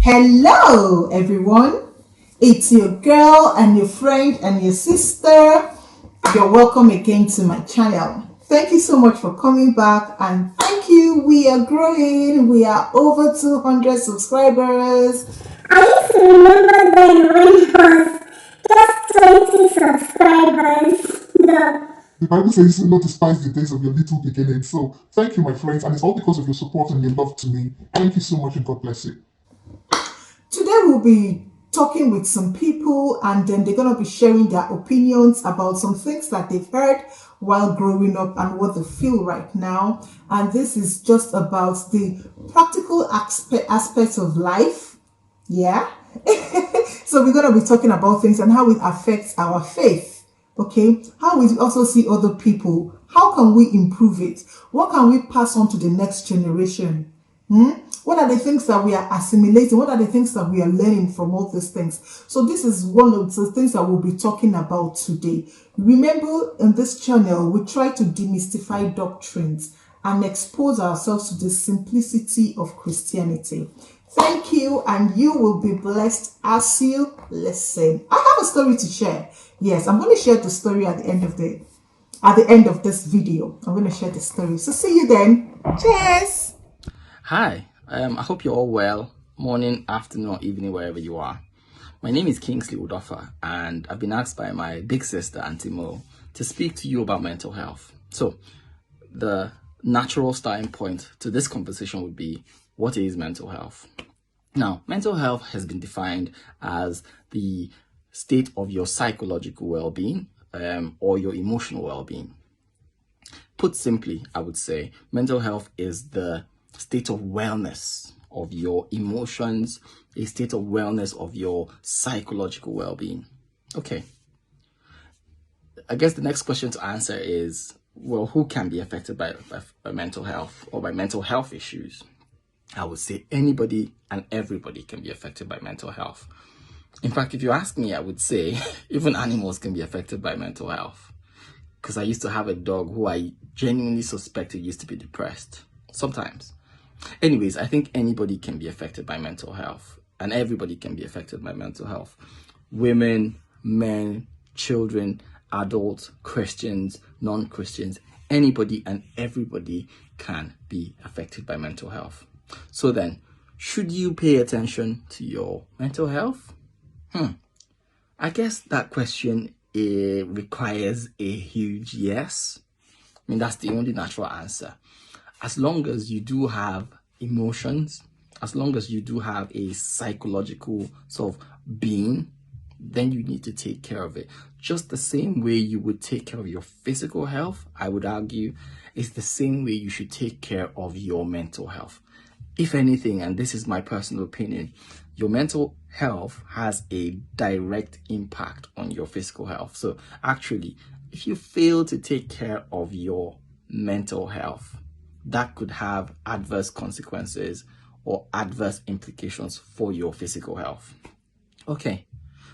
Hello, everyone. It's your girl and your friend and your sister. You're welcome again to my channel. Thank you so much for coming back, and thank you. We are growing. We are over 200 subscribers. I used to remember then when it was just 20 subscribers. The Bible says not despise the days of your little beginning. So thank you, my friends, and it's all because of your support and your love to me. Thank you so much, and God bless you. Today we'll be talking with some people, and then they're going to be sharing their opinions about some things that they've heard while growing up and what they feel right now. And this is just about the practical aspects of life. Yeah. So we're going to be talking about things and how it affects our faith. Okay. How we also see other people. How can we improve it? What can we pass on to the next generation? What are the things that we are assimilating? What are the things that we are learning from all these things? So this is one of the things that we'll be talking about today. Remember, in this channel, we try to demystify doctrines and expose ourselves to the simplicity of Christianity. Thank you, and you will be blessed as you listen. I have a story to share. Yes, I'm going to share the story at the end of this video. I'm going to share the story. So see you then. Cheers. Hi, I hope you're all well, morning, afternoon, or evening, wherever you are. My name is Kingsley Udofa, and I've been asked by my big sister, Auntie Mo, to speak to you about mental health. So, the natural starting point to this conversation would be, what is mental health? Now, mental health has been defined as the state of your psychological well-being or your emotional well-being. Put simply, I would say, mental health is the state of wellness of your emotions, a state of wellness of your psychological well-being. Okay. I guess the next question to answer is, well, who can be affected by mental health or by mental health issues? I would say anybody and everybody can be affected by mental health. In fact, if you ask me, I would say even animals can be affected by mental health. Because I used to have a dog who I genuinely suspected used to be depressed. Sometimes. Anyways, I think anybody can be affected by mental health, and everybody can be affected by mental health. Women, men, children, adults, Christians, non-Christians, anybody and everybody can be affected by mental health. So then, should you pay attention to your mental health? I guess that question requires a huge yes. I mean, that's the only natural answer. As long as you do have emotions, as long as you do have a psychological sort of being, then you need to take care of it. Just the same way you would take care of your physical health, I would argue, is the same way you should take care of your mental health. If anything, and this is my personal opinion, your mental health has a direct impact on your physical health. So actually, if you fail to take care of your mental health, that could have adverse consequences or adverse implications for your physical health. Okay,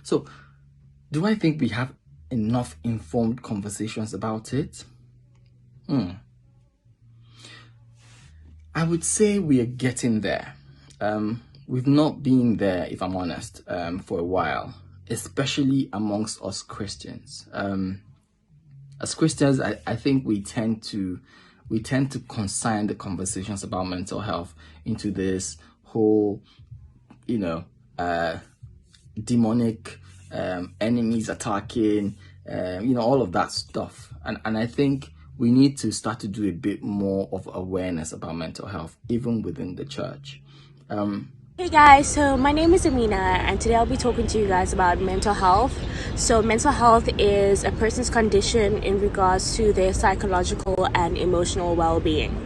so do I think we have enough informed conversations about it? I would say we are getting there. We've not been there, if I'm honest, for a while, especially amongst us Christians. As Christians, I think we tend to consign the conversations about mental health into this whole, demonic enemies attacking, all of that stuff. And I think we need to start to do a bit more of awareness about mental health, even within the church. Hey guys, so my name is Amina, and today I'll be talking to you guys about mental health. So mental health is a person's condition in regards to their psychological and emotional well-being.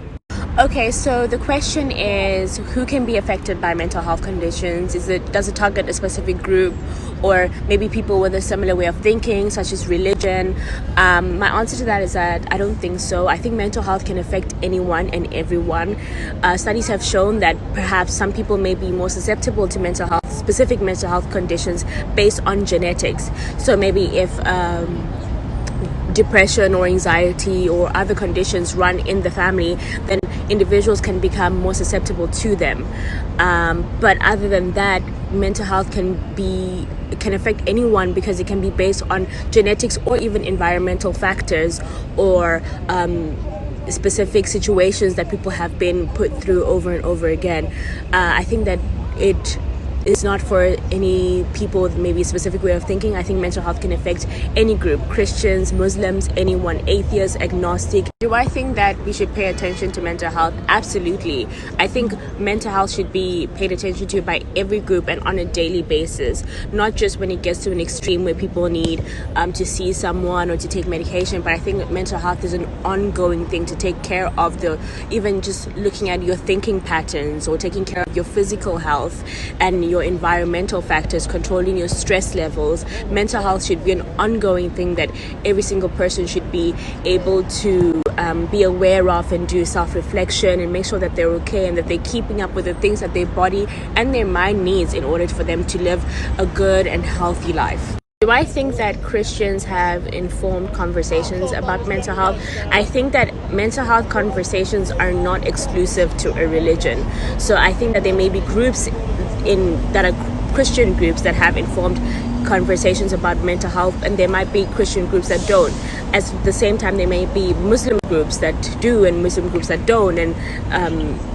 Okay, so the question is, who can be affected by mental health conditions? Does it target a specific group, or maybe people with a similar way of thinking, such as religion? My answer to that is that I don't think so. I think mental health can affect anyone and everyone. Studies have shown that perhaps some people may be more susceptible to specific mental health conditions based on genetics. So maybe if depression or anxiety or other conditions run in the family, then individuals can become more susceptible to them. But other than that, mental health can affect anyone, because it can be based on genetics or even environmental factors, or specific situations that people have been put through over and over again. I think that it is not for any people with maybe a specific way of thinking. I think mental health can affect any group: Christians, Muslims, anyone, atheist, agnostic. Do I think that we should pay attention to mental health? Absolutely. I think mental health should be paid attention to by every group and on a daily basis, not just when it gets to an extreme where people need to see someone or to take medication. But I think mental health is an ongoing thing to take care of, even just looking at your thinking patterns, or taking care of your physical health and your environmental factors, controlling your stress levels. Mental health should be an ongoing thing that every single person should be able to be aware of, and do self-reflection and make sure that they're okay and that they're keeping up with the things that their body and their mind needs in order for them to live a good and healthy life. Do I think that Christians have informed conversations about mental health? I think that mental health conversations are not exclusive to a religion. So I think that there may be groups that are Christian groups that have informed conversations about mental health, and there might be Christian groups that don't. At the same time, there may be Muslim groups that do and Muslim groups that don't, and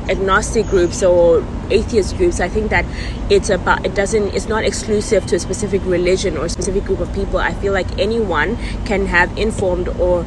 agnostic groups or atheist groups. I think that it's not exclusive to a specific religion or a specific group of people. I feel like anyone can have informed or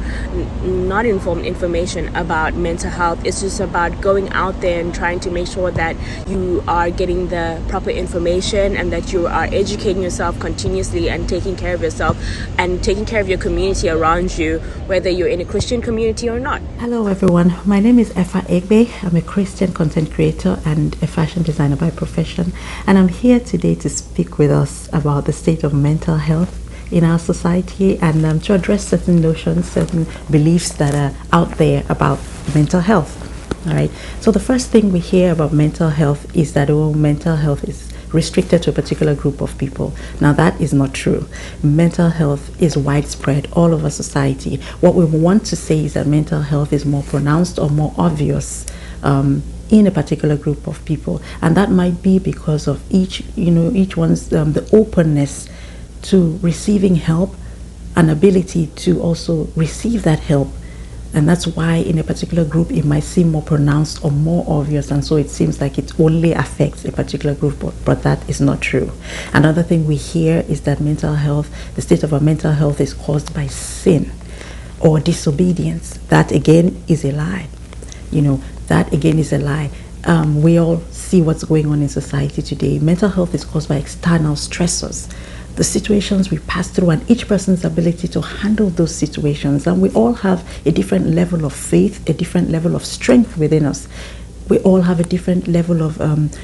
not informed information about mental health. It's just about going out there and trying to make sure that you are getting the proper information, and that you are educating yourself continuously and taking care of yourself and taking care of your community around you, whether you're in a Christian community or not. Hello everyone, my name is Effa Egbe. I'm a Christian content creator and a fashion designer by profession, and I'm here today to speak with us about the state of mental health in our society, and to address certain notions, certain beliefs that are out there about mental health. All right, so the first thing we hear about mental health is that mental health is restricted to a particular group of people. Now that is not true. Mental health is widespread all over society. What we want to say is that mental health is more pronounced or more obvious in a particular group of people, and that might be because of each one's the openness to receiving help and ability to also receive that help. And that's why in a particular group it might seem more pronounced or more obvious, and so it seems like it only affects a particular group, but that is not true. Another thing we hear is that mental health, the state of our mental health, is caused by sin or disobedience. That again is a lie. That again is a lie. We all see what's going on in society today. Mental health is caused by external stressors, the situations we pass through, and each person's ability to handle those situations. And we all have a different level of faith, a different level of strength within us. We all have a different level of, the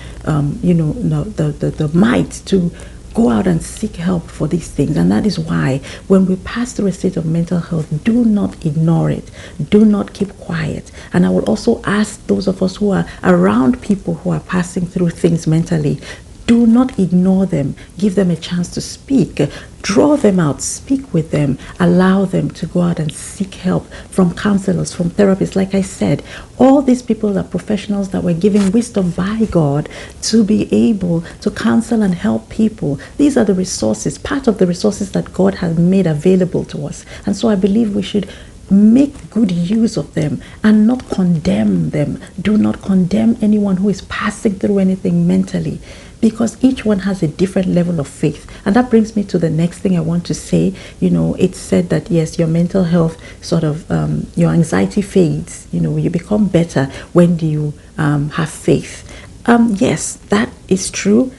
might to go out and seek help for these things. And that is why when we pass through a state of mental health, do not ignore it. Do not keep quiet. And I will also ask those of us who are around people who are passing through things mentally, do not ignore them. Give them a chance to speak. Draw them out. Speak with them. Allow them to go out and seek help from counselors, from therapists. Like I said, all these people are professionals that were given wisdom by God to be able to counsel and help people. These are the resources, part of the resources that God has made available to us. And so I believe we should make good use of them and not condemn them. Do not condemn anyone who is passing through anything mentally, because each one has a different level of faith. And that brings me to the next thing I want to say. It's said that yes, your mental health sort of your anxiety fades. You become better when you have faith. Yes, that is true.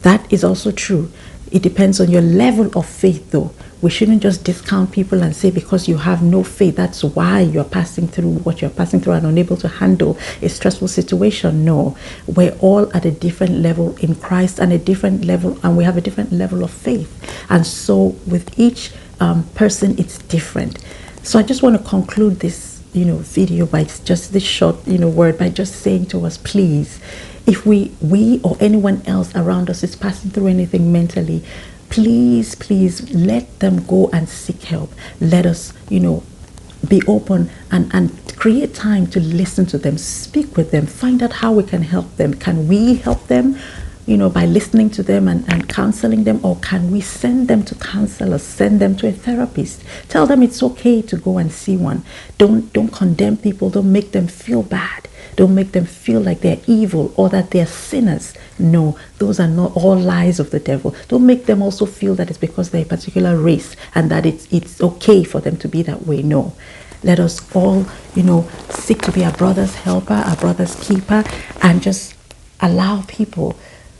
That is also true. It depends on your level of faith, though. We shouldn't just discount people and say because you have no faith, that's why you're passing through what you're passing through and unable to handle a stressful situation. No, we're all at a different level in Christ and a different level, and we have a different level of faith. And so with each person, it's different. So I just want to conclude this, video by just this short, word by just saying to us, please, if we or anyone else around us is passing through anything mentally, please, please let them go and seek help. Let us, be open and create time to listen to them, speak with them, find out how we can help them. Can we help them, by listening to them and counseling them, or can we send them to counselors, send them to a therapist, tell them it's okay to go and see one. Don't condemn people, don't make them feel bad. Don't make them feel like they're evil or that they're sinners. No, those are not all lies of the devil. Don't make them also feel that it's because they're a particular race and that it's okay for them to be that way. No. Let us all, seek to be our brother's helper, our brother's keeper, and just allow people,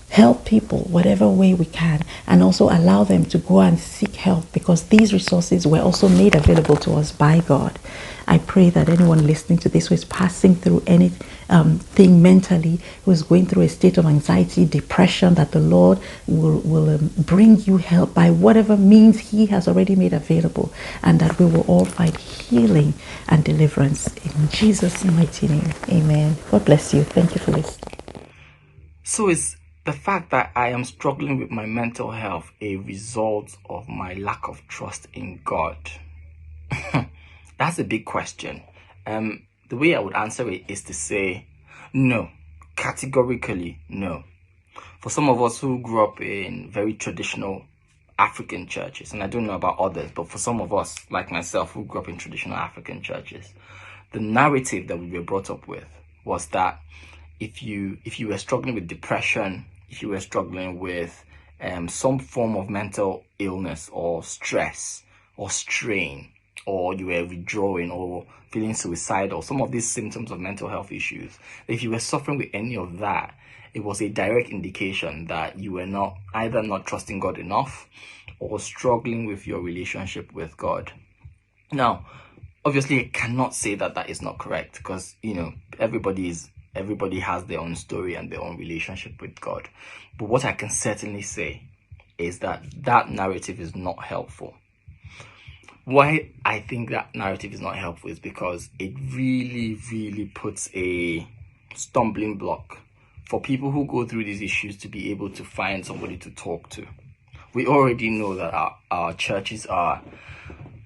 help people whatever way we can, and also allow them to go and seek help, because these resources were also made available to us by God. I pray that anyone listening to this who is passing through anything mentally, who is going through a state of anxiety, depression, that the Lord will bring you help by whatever means He has already made available, and that we will all find healing and deliverance in Jesus' mighty name. Amen. God bless you. Thank you for listening. So is the fact that I am struggling with my mental health a result of my lack of trust in God? That's a big question. The way I would answer it is to say no, categorically no. For some of us who grew up in very traditional African churches, and I don't know about others, but for some of us, like myself, who grew up in traditional African churches, the narrative that we were brought up with was that if you were struggling with depression, if you were struggling with some form of mental illness or stress or strain, or you were withdrawing or feeling suicidal, some of these symptoms of mental health issues, if you were suffering with any of that, it was a direct indication that you were either not trusting God enough or struggling with your relationship with God. Now, obviously, I cannot say that that is not correct, because everybody has their own story and their own relationship with God. But what I can certainly say is that that narrative is not helpful. Why I think that narrative is not helpful is because it really, really puts a stumbling block for people who go through these issues to be able to find somebody to talk to. We already know that our churches are,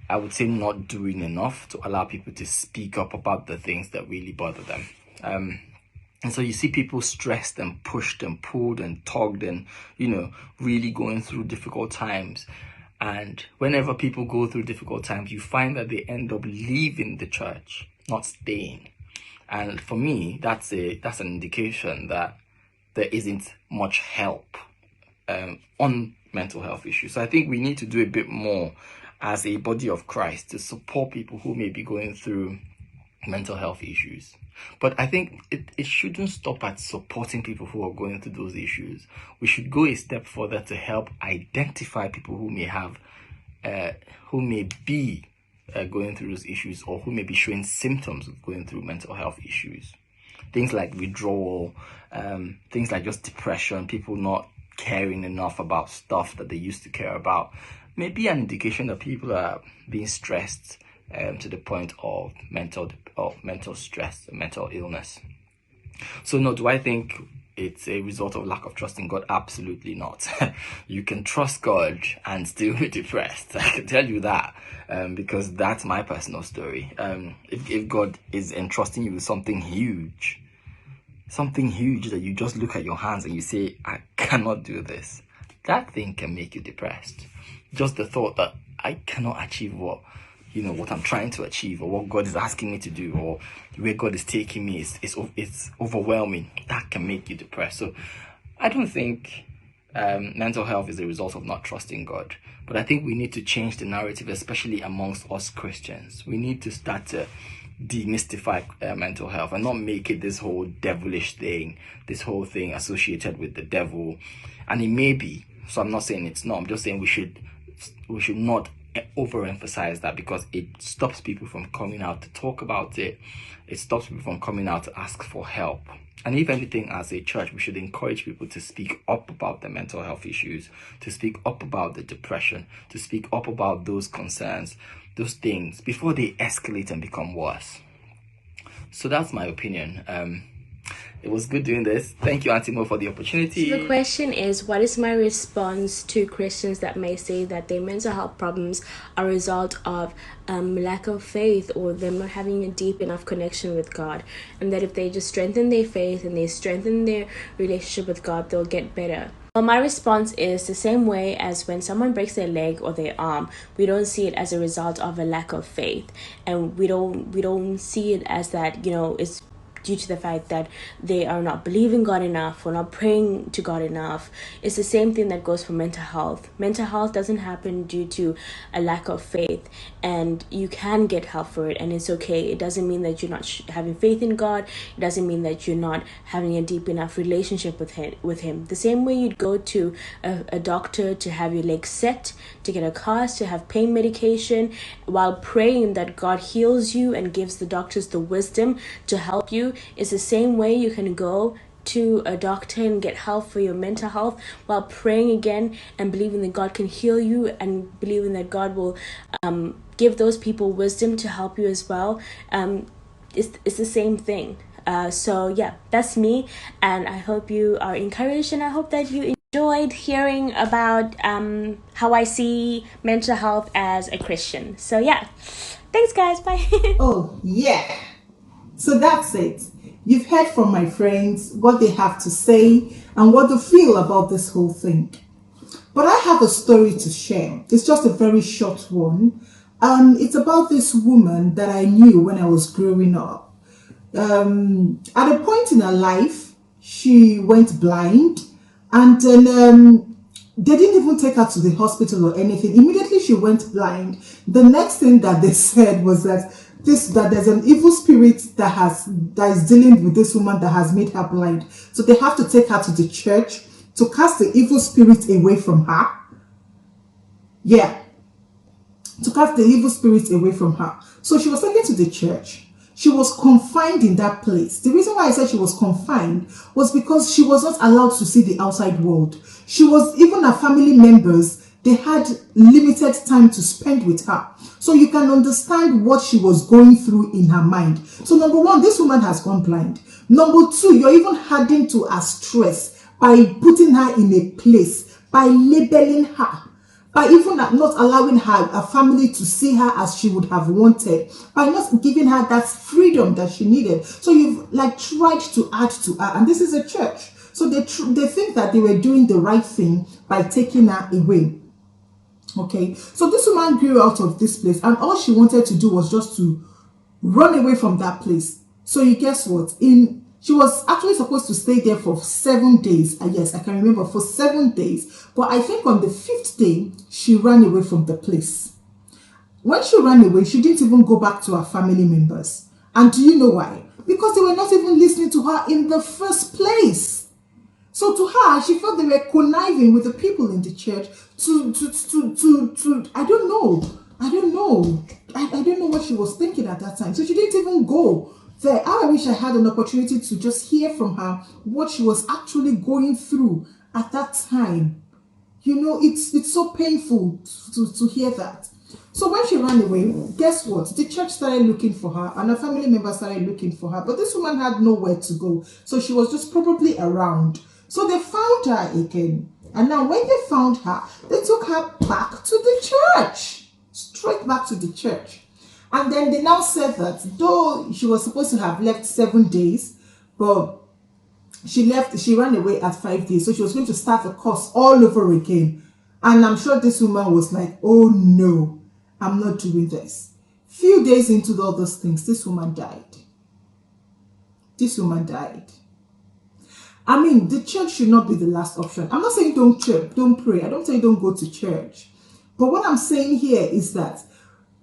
I would say, not doing enough to allow people to speak up about the things that really bother them. And so you see people stressed and pushed and pulled and tugged and, really going through difficult times. And whenever people go through difficult times, you find that they end up leaving the church, not staying. And for me, that's an indication that there isn't much help on mental health issues. So I think we need to do a bit more as a body of Christ to support people who may be going through mental health issues. But I think it shouldn't stop at supporting people who are going through those issues. We should go a step further to help identify people who may be going through those issues, or who may be showing symptoms of going through mental health issues. Things like withdrawal, things like just depression, people not caring enough about stuff that they used to care about, may be an indication that people are being stressed to the point of mental stress, mental illness. So no, do I think it's a result of lack of trust in God? Absolutely not. You can trust God and still be depressed. I can tell you that, because that's my personal story. If God is entrusting you with something huge that you just look at your hands and you say, I cannot do this, that thing can make you depressed. Just the thought that I cannot achieve what I'm trying to achieve, or what God is asking me to do, or where God is taking me, it's overwhelming. That can make you depressed. So I don't think mental health is a result of not trusting God. But I think we need to change the narrative, especially amongst us Christians. We need to start to demystify mental health and not make it this whole devilish thing, this whole thing associated with the devil. And it may be, so I'm not saying it's not, I'm just saying we should not overemphasize that, because it stops people from coming out to talk about it. It stops people from coming out to ask for help. And if anything, as a church, we should encourage people to speak up about their mental health issues, to speak up about the depression, to speak up about those concerns, those things, before they escalate and become worse. So that's my opinion. It was good doing this. Thank you, Auntie Mo, for the opportunity. So the question is, what is my response to Christians that may say that their mental health problems are a result of lack of faith, or them not having a deep enough connection with God, and that if they just strengthen their faith and they strengthen their relationship with God, they'll get better? Well, my response is the same way as when someone breaks their leg or their arm. We don't see it as a result of a lack of faith, and we don't see it as that, it's due to the fact that they are not believing God enough or not praying to God enough. It's the same thing that goes for mental health. Mental health doesn't happen due to a lack of faith, and you can get help for it, and it's okay. It doesn't mean that you're not having faith in God. It doesn't mean that you're not having a deep enough relationship with him. The same way you'd go to a doctor to have your leg set, to get a cast, to have pain medication, while praying that God heals you and gives the doctors the wisdom to help you. It's the same way you can go to a doctor and get help for your mental health while praying again and believing that God can heal you, and believing that God will give those people wisdom to help you as well. It's the same thing. So yeah, that's me, and I hope you are encouraged, and I hope that you enjoyed hearing about how I see mental health as a Christian. So yeah, thanks guys, bye. Oh, yeah. So that's it. You've heard from my friends what they have to say and what they feel about this whole thing. But I have a story to share. It's just a very short one. It's about this woman that I knew when I was growing up. At a point in her life, she went blind, and then they didn't even take her to the hospital or anything. Immediately she went blind. The next thing that they said was that there's an evil spirit that is dealing with this woman that has made her blind. So they have to take her to the church to cast the evil spirit away from her. Yeah, to cast the evil spirit away from her. So she was taken to the church. She was confined in that place. The reason why I said she was confined was because she was not allowed to see the outside world. Even her family members, they had limited time to spend with her. So you can understand what she was going through in her mind. So number one, this woman has gone blind. Number two, you're even adding to her stress by putting her in a place, by labeling her, by even not allowing her family to see her as she would have wanted, by not giving her that freedom that she needed. So you've tried to add to her, and this is a church. So they think that they were doing the right thing by taking her away. Okay, so this woman grew out of this place, and all she wanted to do was just to run away from that place. So you guess what? She was actually supposed to stay there for 7 days. Yes, I can remember, for 7 days. But I think on the 5th day, she ran away from the place. When she ran away, she didn't even go back to her family members. And do you know why? Because they were not even listening to her in the first place. So to her, she felt they were conniving with the people in the church to I don't know. I don't know what she was thinking at that time. So she didn't even go there. I wish I had an opportunity to just hear from her what she was actually going through at that time. It's so painful to hear that. So when she ran away, guess what? The church started looking for her, and her family members started looking for her. But this woman had nowhere to go. So she was just probably around. So they found her again. And now when they found her, they took her back to the church. Straight back to the church. And then they now said that though she was supposed to have left 7 days, but she ran away at 5 days. So she was going to start the course all over again. And I'm sure this woman was like, oh no, I'm not doing this. Few days into all those things, this woman died. This woman died. I mean, the church should not be the last option. I'm not saying don't pray. I don't say don't go to church. But what I'm saying here is that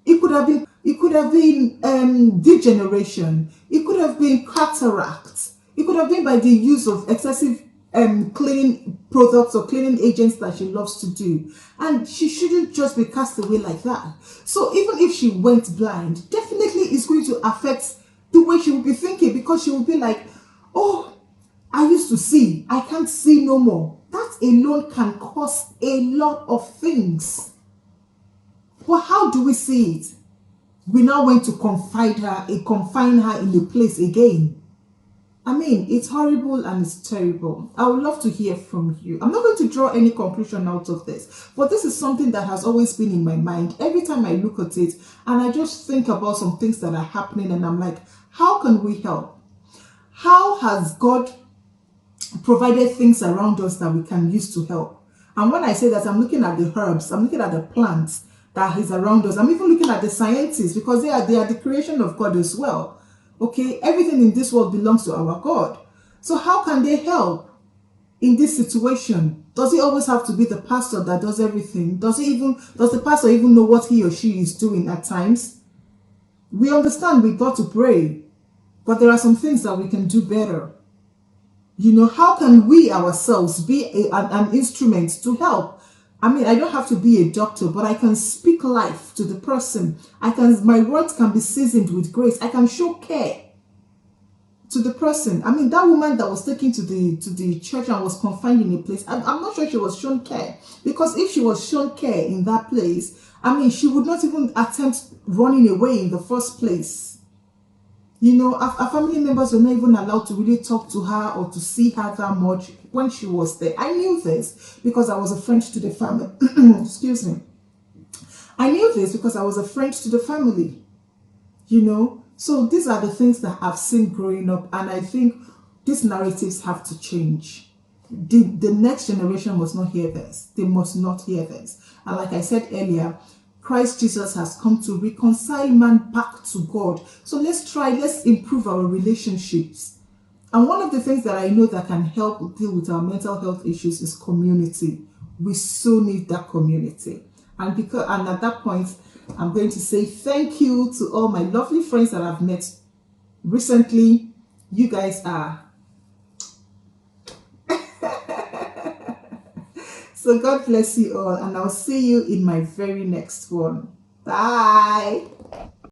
it could have been degeneration. It could have been cataract. It could have been by the use of excessive cleaning products or cleaning agents that she loves to do. And she shouldn't just be cast away like that. So even if she went blind, definitely it's going to affect the way she will be thinking, because she will be like, oh, I used to see, I can't see no more. That alone can cause a lot of things. But how do we see it? We now went to confine her in a place again. I mean, it's horrible and it's terrible. I would love to hear from you. I'm not going to draw any conclusion out of this, but this is something that has always been in my mind. Every time I look at it and I just think about some things that are happening, and I'm like, how can we help? How has God provided things around us that we can use to help? And when I say that, I'm looking at the herbs, I'm looking at the plants that is around us. I'm even looking at the scientists, because they are the creation of God as well. Okay, everything in this world belongs to our God. So how can they help in this situation? Does it always have to be the pastor that does everything? Does the pastor even know what he or she is doing at times? We understand we got to pray, but there are some things that we can do better. You know, how can we ourselves be an instrument to help? I mean, I don't have to be a doctor, but I can speak life to the person. My words can be seasoned with grace. I can show care to the person. I mean, that woman that was taken to the church and was confined in a place, I'm not sure she was shown care. Because if she was shown care in that place, I mean, she would not even attempt running away in the first place. You know, our family members were not even allowed to really talk to her or to see her that much when she was there. I knew this because I was a friend to the family. Excuse me. I knew this because I was a friend to the family. You know, so these are the things that I've seen growing up, and I think these narratives have to change. The next generation must not hear this. They must not hear this. And like I said earlier, Christ Jesus has come to reconcile man back to God. So let's improve our relationships. And one of the things that I know that can help deal with our mental health issues is community. We so need that community. And at that point, I'm going to say thank you to all my lovely friends that I've met recently. You guys are. So God bless you all, and I'll see you in my very next one. Bye.